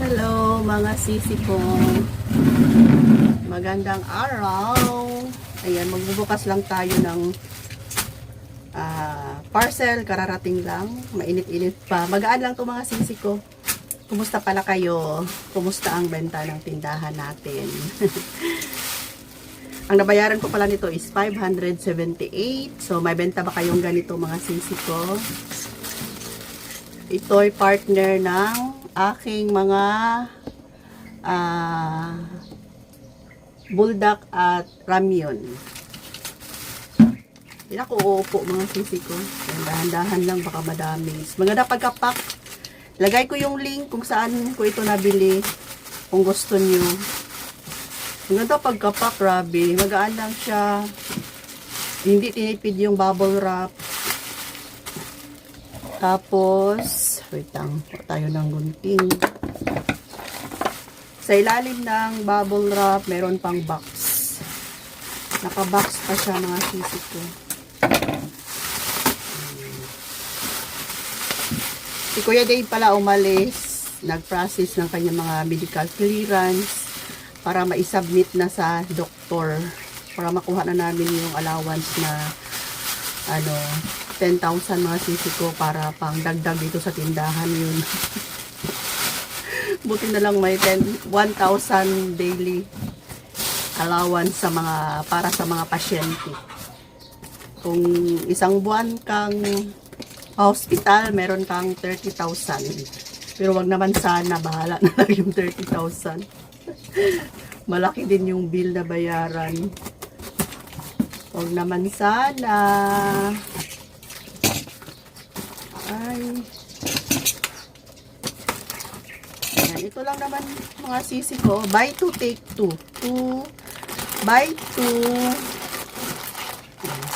Hello mga sisi ko. Magandang araw. Ayan, magbubukas lang tayo ng parcel. Kararating lang. Mainit-init pa. Magaan lang to mga sisi ko. Kumusta pala kayo? Kumusta ang benta ng tindahan natin? Ang nabayaran ko pala nito is 578. So, may benta ba kayong ganito mga sisi ko? Ito'y partner ng aking mga buldak at ramyon. Hindi ako uupo mga sisi ko. Dahan-dahan lang baka madami. Maganda pagkapak. Lagay ko yung link kung saan ko ito nabili. Kung gusto nyo. Maganda pagkapak, grabe. Magaan lang siya. Hindi tinipid yung bubble wrap. Tapos, wait lang, tayo ng gunting. Sa ilalim ng bubble wrap, meron pang box. Naka-box pa siya mga sisi ko. Si Kuya Dave pala umalis, nag-process ng kanyang mga medical clearance para ma-submit na sa doktor. Para makuha na namin yung allowance na 10,000 mga sisi ko para pang dagdag dito sa tindahan yun. Buti na lang may 1,000 daily allowance sa para sa mga pasyente. Kung isang buwan kang hospital, meron kang 30,000. Pero wag naman sana, bahala na lang yung 30,000. Malaki din yung bill na bayaran. Wag naman sana. Ay. Ayan, ito lang naman mga sisi ko. Buy 2, take 2. Buy 2.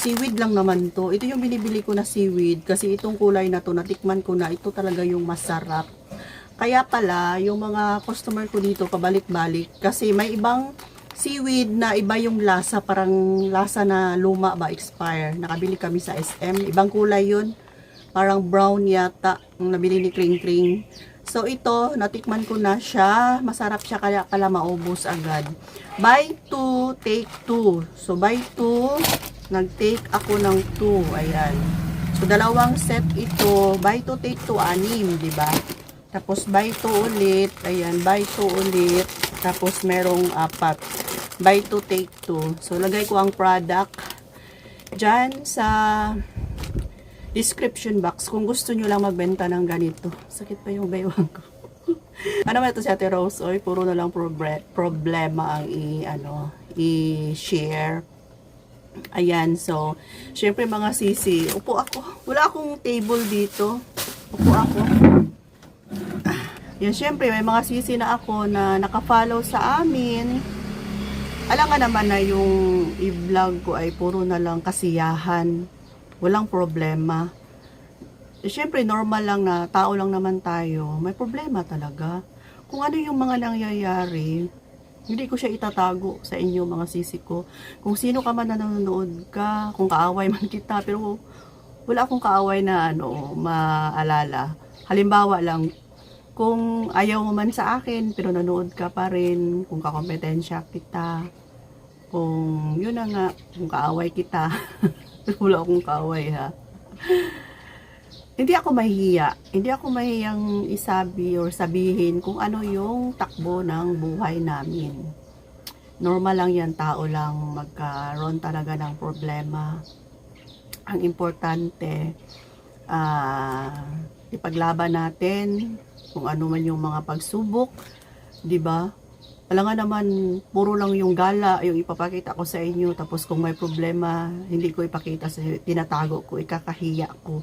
Seaweed lang naman to. Ito yung binibili ko na seaweed. Kasi itong kulay na to, natikman ko na. Ito talaga yung masarap. Kaya pala, yung mga customer ko dito, pabalik-balik. Kasi may ibang seaweed na iba yung lasa. Parang lasa na luma ba, expire. Nakabili kami sa SM. Ibang kulay yun. Parang brown yata. Ang nabili ni Kring Kring. So ito, natikman ko na siya. Masarap siya kaya pala maubos agad. Buy 2, take 2. So buy 2. Nag-take ako ng 2. Ayan. So, dalawang set ito. Buy 2, take 2, 6. Diba? Tapos, buy 2 ulit. Ayan. Buy 2 ulit. Tapos, merong 4. Buy 2, take 2. So, lagay ko ang product dyan sa description box. Kung gusto nyo lang magbenta ng ganito. Sakit pa yung baywang ko. Ano ba ito si Ate Rose? Oy, puro na lang problema ang i-share. Ayan, so, syempre mga sisi, upo ako. Wala akong table dito. Upo ako. Yan, syempre, may mga sisi na ako na nakafollow sa amin. Alam nga naman na yung i-vlog ko ay puro na lang kasiyahan. Walang problema. Syempre, normal lang na tao lang naman tayo. May problema talaga. Kung ano yung mga nangyayari, hindi ko siya itatago sa inyo mga sisi ko. Kung sino ka man na nanonood ka, kung kaaway man kita, pero wala akong kaaway na maalala. Halimbawa lang, kung ayaw mo man sa akin, pero nanood ka pa rin, kung kakompetensya kita, kung yun na nga, kung kaaway kita, wala akong kaaway ha. Hindi ako mahihiya. Hindi ako mahiyang isabi or sabihin kung ano yung takbo ng buhay namin. Normal lang yan, tao lang magkaroon talaga ng problema. Ang importante, ipaglaban natin kung ano man yung mga pagsubok, di ba? Alam nga naman, puro lang yung gala, yung ipapakita ko sa inyo, tapos kung may problema, hindi ko ipakita sa tinatago ko, ikakahiya ko.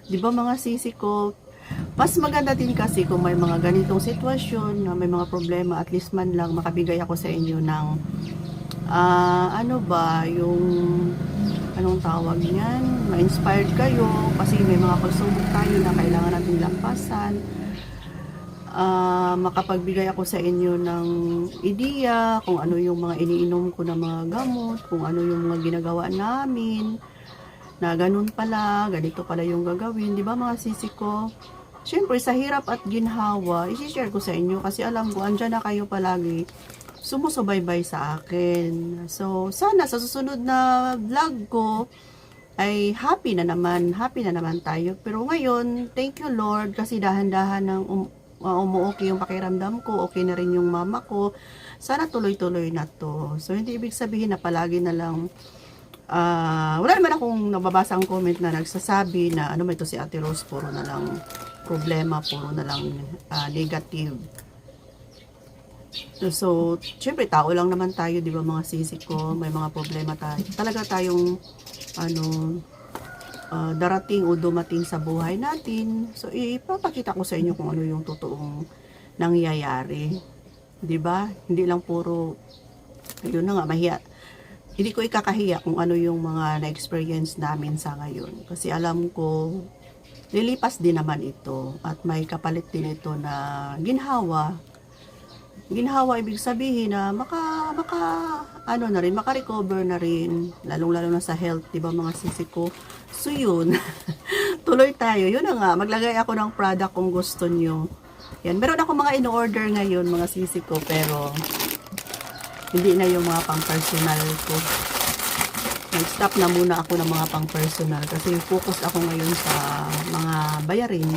Di ba mga sisi ko, mas maganda din kasi kung may mga ganitong sitwasyon na may mga problema, at least man lang makabigay ako sa inyo ng anong tawag niyan, ma-inspired kayo kasi may mga pagsubok tayo na kailangan natin lampasan. Makapagbigay ako sa inyo ng ideya kung ano yung mga iniinom ko na mga gamot, kung ano yung mga ginagawa namin na ganun pala, ganito pala yung gagawin, di ba mga sisi ko? syempre sa hirap at ginhawa, i-share ko sa inyo kasi alam ko andyan na kayo palagi sumusubaybay sa akin. So sana sa susunod na vlog ko ay happy na naman tayo. Pero ngayon, thank you Lord kasi dahan-dahan ng umuokay yung pakiramdam ko, okay na rin yung mama ko. Sana tuloy-tuloy na to. So hindi ibig sabihin na palagi na lang wala naman akong nababasang comment na nagsasabi na ano may to si Ate Rose, puro na lang problema, puro na lang negative. So, syempre tao lang naman tayo, di ba mga sisi ko, may mga problema tayo. Talaga tayong darating o dumating sa buhay natin. So, ipapakita ko sa inyo kung ano yung totoong nangyayari. Di ba? Hindi lang puro, yun na nga, mahiya. Hindi ko ikakahiya kung ano yung mga na-experience namin sa ngayon. Kasi alam ko, lilipas din naman ito. At may kapalit din ito na ginhawa. Ginhawa ibig sabihin na maka-recover na rin, lalong-lalo na sa health, 'di ba mga sisi ko. So yun. Tuloy tayo. Yun na nga, maglagay ako ng product kung gusto niyo. Yan, meron ako mga in-order ngayon mga sisi ko, pero hindi na yung mga pang-personal ko. Nag-stop na muna ako ng mga pang-personal kasi focus ako ngayon sa mga bayarin,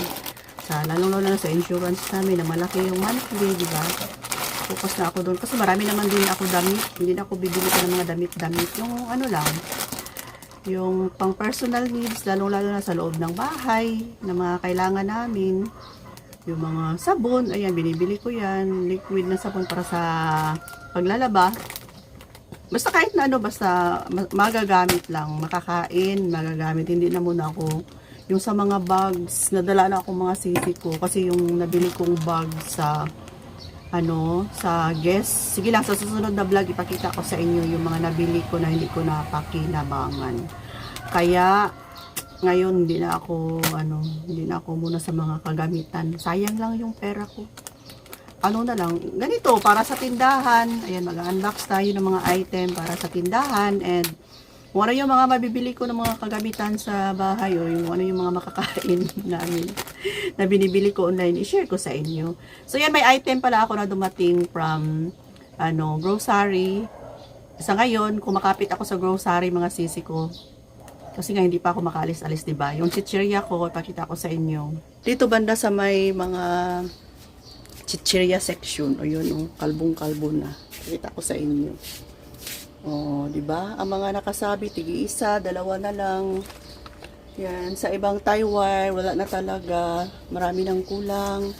sa lalong-lalo na sa insurance namin na malaki yung monthly, 'di ba? Focus na ako doon kasi marami naman din ako damit, hindi na ako bibili pa ng mga damit-damit, yung ano lang, yung pang personal needs, lalong-lalo na sa loob ng bahay na mga kailangan namin, yung mga sabon, ayan, binibili ko yan, liquid na sabon para sa paglalaba, basta kahit na ano, basta magagamit lang, makakain, magagamit, hindi na muna ako, yung sa mga bags, nadala na ako mga sisi ko, kasi yung nabili kong bag sa sa guest. Sige lang, sa susunod na vlog, ipakita ko sa inyo yung mga nabili ko na hindi ko napakinabangan. Kaya, ngayon, hindi na ako muna sa mga kagamitan. Sayang lang yung pera ko. Ano na lang, ganito, para sa tindahan. Ayan, mag-unbox tayo ng mga item para sa tindahan. And, kung ano yung mga mabibili ko ng mga kagamitan sa bahay o yung ano yung mga makakain namin na binibili ko online, i-share ko sa inyo. So yan, may item pala ako na dumating from grocery. Sa ngayon, kumakapit ako sa grocery mga sisi ko. Kasi nga hindi pa ako makaalis-alis, diba? Yung chichirya ko, ipakita ko sa inyo. Dito banda sa may mga chichirya section, o yun, yung kalbong-kalbo na. Ipakita ko sa inyo. Oh, 'di ba? Ang mga nakasabi tig-isa, dalawa na lang. Yan, sa ibang Taiwan, wala na talaga. Marami nang kulang.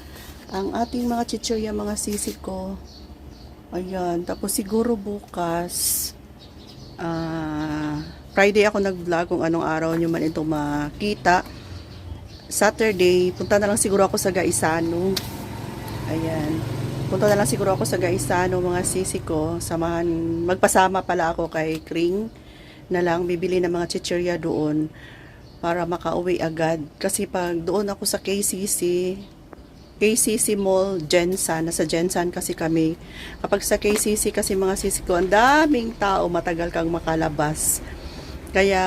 Ang ating mga chichirya, mga sisi ko. Ayan, tapos siguro bukas Friday ako nag-vlog kung anong araw nyo man ito makita. Saturday, punta na lang siguro ako sa Gaisano. Ayan. Punta na lang siguro ako sa Gaisano, mga sisi ko. Magpasama pala ako kay Kring na lang, bibili ng mga chichirya doon para makauwi agad. Kasi pag doon ako sa KCC Mall, Jensan, nasa Jensan kasi kami. Kapag sa KCC kasi mga sisi ko, ang daming tao, matagal kang makalabas. Kaya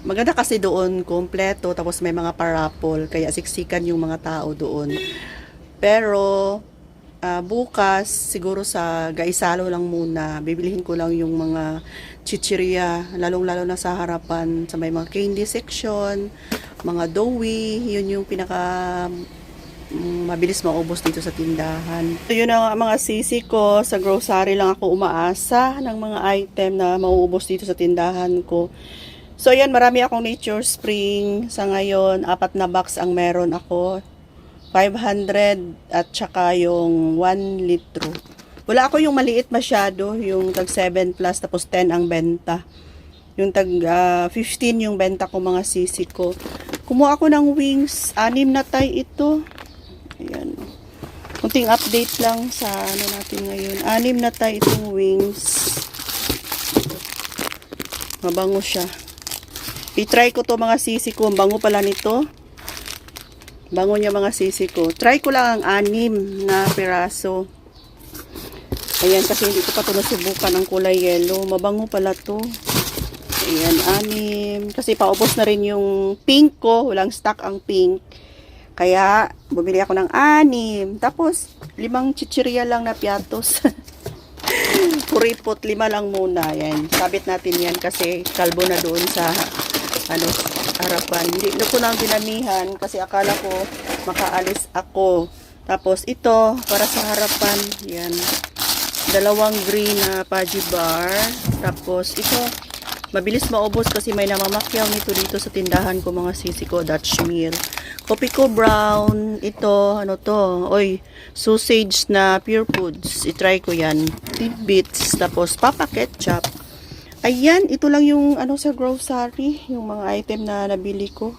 maganda kasi doon, kompleto, tapos may mga parapol, kaya siksikan yung mga tao doon. Pero bukas, siguro sa Gaisano lang muna, bibilihin ko lang yung mga chichirya, lalong-lalo na sa harapan, sa may mga candy section, mga doughy, yun yung pinaka mabilis maubos dito sa tindahan. So yun ang mga sisi ko, sa grocery lang ako umaasa ng mga item na mauubos dito sa tindahan ko. So yan, marami akong Nature Spring. Sa ngayon, 4 na box ang meron ako. 500 at saka yung 1 litro. Wala ako yung maliit masyado, yung tag 7 plus tapos 10 ang benta. Yung tag 15 yung benta ko mga sisi ko. Kumuha ako ng wings, 6 na tay ito. Ayan. Kunting update lang sa ano natin ngayon. 6 na tay itong wings. Mabango siya. I-try ko to mga sisi ko. Ang bango pala nito. Bango niya mga sisi ko. Try ko lang ang 6 na piraso. Ayan, kasi hindi ko pa ito nasubukan ang kulay yellow. Mabango pala to. Ayan, 6. Kasi paubos na rin yung pink ko. Walang stock ang pink. Kaya, bumili ako ng 6. Tapos, 5 chichirya lang na piatos. Kuripot, 5 lang muna. Yan. Sabit natin yan kasi kalbo na doon sa harapan. Hindi ko na dinamihan kasi akala ko makaalis ako. Tapos ito, para sa harapan. Yan. 2 green na Paji bar. Tapos ito, mabilis maubos kasi may namamakyaw nito dito sa tindahan ko mga sisi ko, Dutch meal. Kopi ko brown. Ito, ano to? Oy, sausage na Pure Foods. I-try ko yan. Tidbits. Tapos Papa Ketchup. Ayan, ito lang yung sa grocery. Yung mga item na nabili ko.